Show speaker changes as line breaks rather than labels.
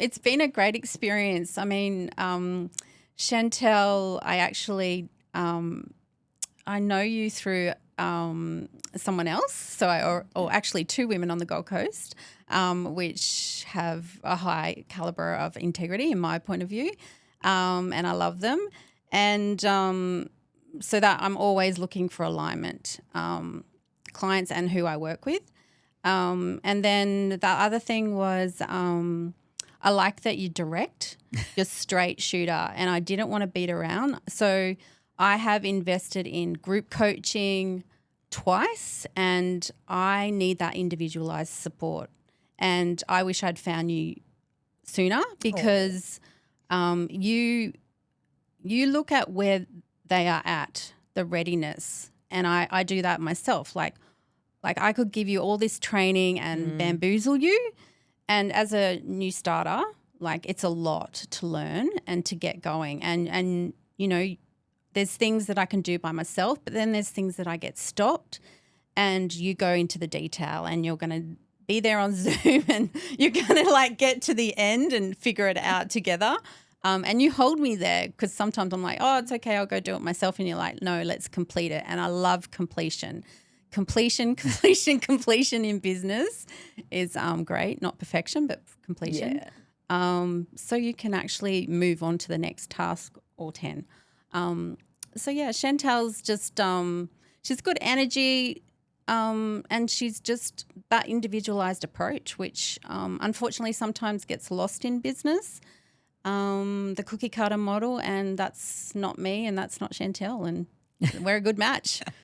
It's been a great experience. I mean, Chantal, I actually I know you through someone else. So or actually two women on the Gold Coast, which have a high caliber of integrity in my point of view, and I love them. And so that I'm always looking for alignment, clients and who I work with. And then the other thing was I like that you direct, you're straight shooter, and I didn't want to beat around. So I have invested in group coaching twice, and I need that individualized support. And I wish I'd found you sooner because you look at where they are at, the readiness, and I do that myself. Like I could give you all this training and bamboozle you, and as a new starter, like it's a lot to learn and to get going. And you know, there's things that I can do by myself, but then there's things that I get stopped, and you go into the detail and you're going to be there on Zoom and you're going to like get to the end and figure it out together. And you hold me there because sometimes I'm like, oh, it's okay, I'll go do it myself. And you're like, no, let's complete it. And I love completion. Completion in business is great, not perfection, but completion.
Yeah.
So you can actually move on to the next task or 10. So yeah, Chantal's just she's good energy, and she's just that individualized approach, which unfortunately sometimes gets lost in business. The cookie cutter model, and that's not me, and that's not Chantal, and we're a good match.